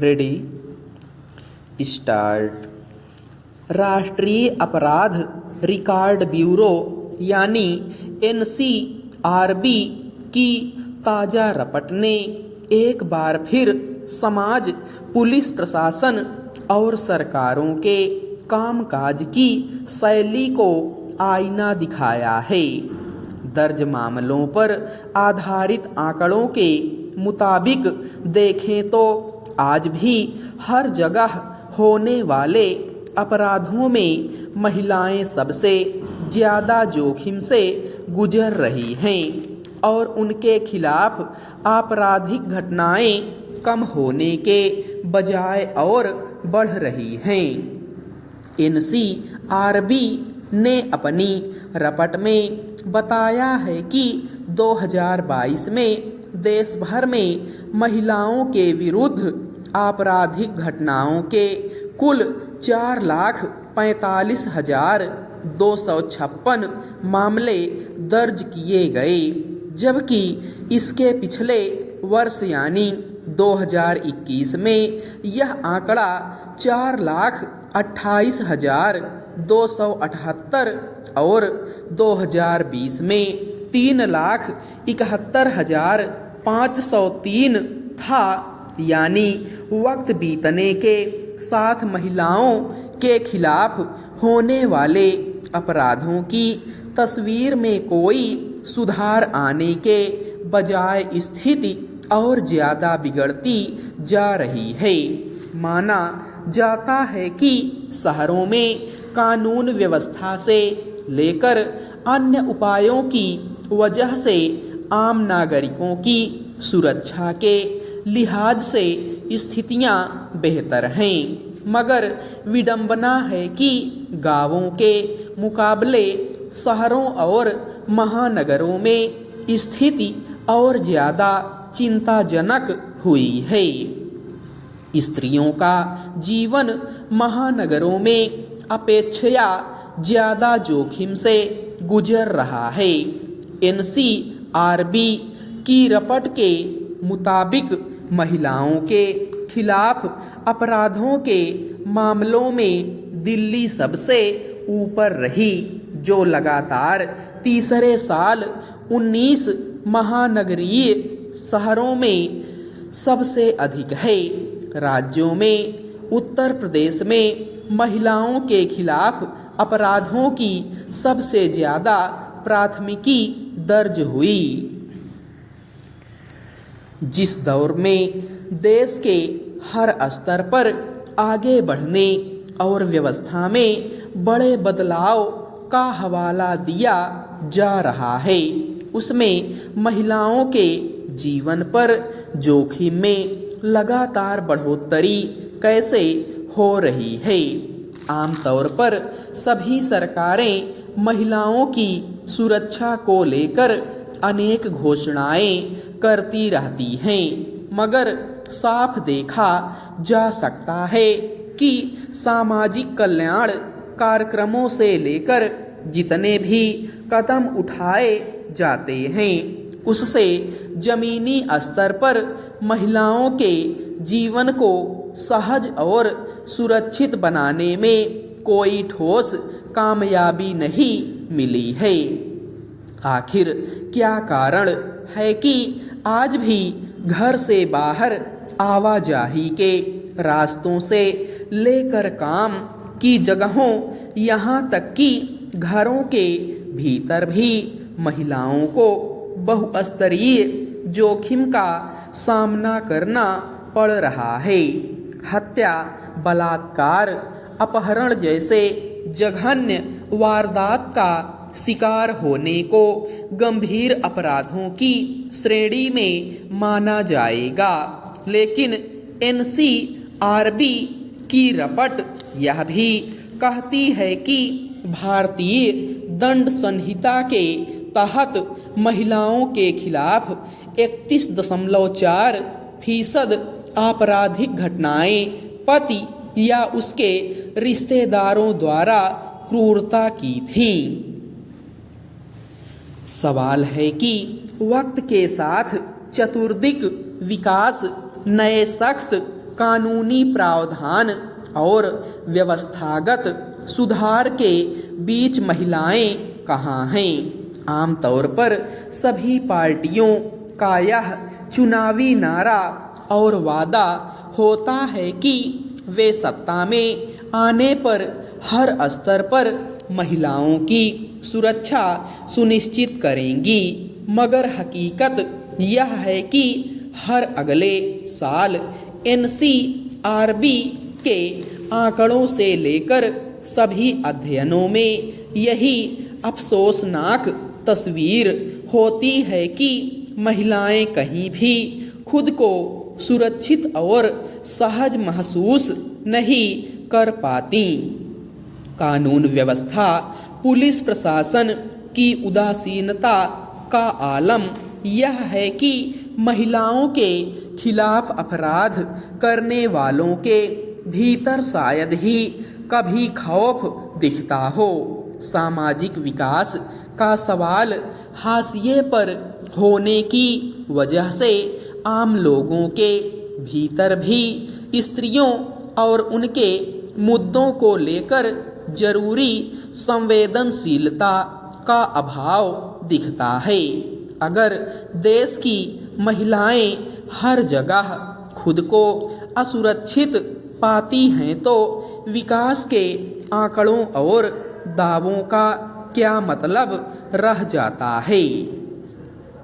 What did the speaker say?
Ready start. राष्ट्रीय अपराध record bureau यानी एनसीआरबी की ताज़ा रिपोर्ट ने एक बार फिर समाज, पुलिस प्रशासन और सरकारों के कामकाज की शैली को आईना दिखाया है। दर्ज मामलों पर आधारित आंकड़ों के मुताबिक देखें तो आज भी हर जगह होने वाले अपराधों में महिलाएं सबसे ज़्यादा जोखिम से गुजर रही हैं और उनके खिलाफ आपराधिक घटनाएं कम होने के बजाय और बढ़ रही हैं। एनसीआरबी ने अपनी रिपोर्ट में बताया है कि 2022 में देश भर में महिलाओं के विरुद्ध आपराधिक घटनाओं के कुल 4,45,256 मामले दर्ज किए गए, जबकि इसके पिछले वर्ष यानी 2021 में यह आंकड़ा 4,28,278 और 2020 में 3,71,503 था। यानी वक्त बीतने के साथ महिलाओं के खिलाफ होने वाले अपराधों की तस्वीर में कोई सुधार आने के बजाय स्थिति और ज़्यादा बिगड़ती जा रही है। माना जाता है कि शहरों में कानून व्यवस्था से लेकर अन्य उपायों की वजह से आम नागरिकों की सुरक्षा के लिहाज से स्थितियां बेहतर हैं, मगर विडंबना है कि गांवों के मुकाबले शहरों और महानगरों में स्थिति और ज़्यादा चिंताजनक हुई है। स्त्रियों का जीवन महानगरों में अपेक्षया ज़्यादा जोखिम से गुजर रहा है। एनसीआरबी की रिपोर्ट के मुताबिक महिलाओं के खिलाफ अपराधों के मामलों में दिल्ली सबसे ऊपर रही, जो लगातार तीसरे साल 19 महानगरीय शहरों में सबसे अधिक है। राज्यों में उत्तर प्रदेश में महिलाओं के खिलाफ अपराधों की सबसे ज़्यादा प्राथमिकी दर्ज हुई। जिस दौर में देश के हर स्तर पर आगे बढ़ने और व्यवस्था में बड़े बदलाव का हवाला दिया जा रहा है, उसमें महिलाओं के जीवन पर जोखिम में लगातार बढ़ोतरी कैसे हो रही है। आमतौर पर सभी सरकारें महिलाओं की सुरक्षा को लेकर अनेक घोषणाएं करती रहती हैं, मगर साफ देखा जा सकता है कि सामाजिक कल्याण कार्यक्रमों से लेकर जितने भी कदम उठाए जाते हैं, उससे ज़मीनी स्तर पर महिलाओं के जीवन को सहज और सुरक्षित बनाने में कोई ठोस कामयाबी नहीं मिली है। आखिर क्या कारण है कि आज भी घर से बाहर आवाजाही के रास्तों से लेकर काम की जगहों यहाँ तक कि घरों के भीतर भी महिलाओं को बहुस्तरीय जोखिम का सामना करना पड़ रहा है। हत्या, बलात्कार, अपहरण जैसे जघन्य वारदात का शिकार होने को गंभीर अपराधों की श्रेणी में माना जाएगा, लेकिन एनसीआरबी की रिपोर्ट यह भी कहती है कि भारतीय दंड संहिता के तहत महिलाओं के खिलाफ 31.4% आपराधिक घटनाएं पति या उसके रिश्तेदारों द्वारा क्रूरता की थीं। सवाल है कि वक्त के साथ चतुर्दिक विकास, नए शख्स कानूनी प्रावधान और व्यवस्थागत सुधार के बीच महिलाएं कहाँ हैं। आमतौर पर सभी पार्टियों का यह चुनावी नारा और वादा होता है कि वे सत्ता में आने पर हर स्तर पर महिलाओं की सुरक्षा सुनिश्चित करेंगी, मगर हकीकत यह है कि हर अगले साल एनसीआरबी के आंकड़ों से लेकर सभी अध्ययनों में यही अफसोसनाक तस्वीर होती है कि महिलाएं कहीं भी खुद को सुरक्षित और सहज महसूस नहीं कर पाती। कानून व्यवस्था, पुलिस प्रशासन की उदासीनता का आलम यह है कि महिलाओं के खिलाफ अपराध करने वालों के भीतर शायद ही कभी खौफ दिखता हो। सामाजिक विकास का सवाल हाशिए पर होने की वजह से आम लोगों के भीतर भी स्त्रियों और उनके मुद्दों को लेकर जरूरी संवेदनशीलता का अभाव दिखता है। अगर देश की महिलाएं हर जगह खुद को असुरक्षित पाती हैं तो विकास के आंकड़ों और दावों का क्या मतलब रह जाता है।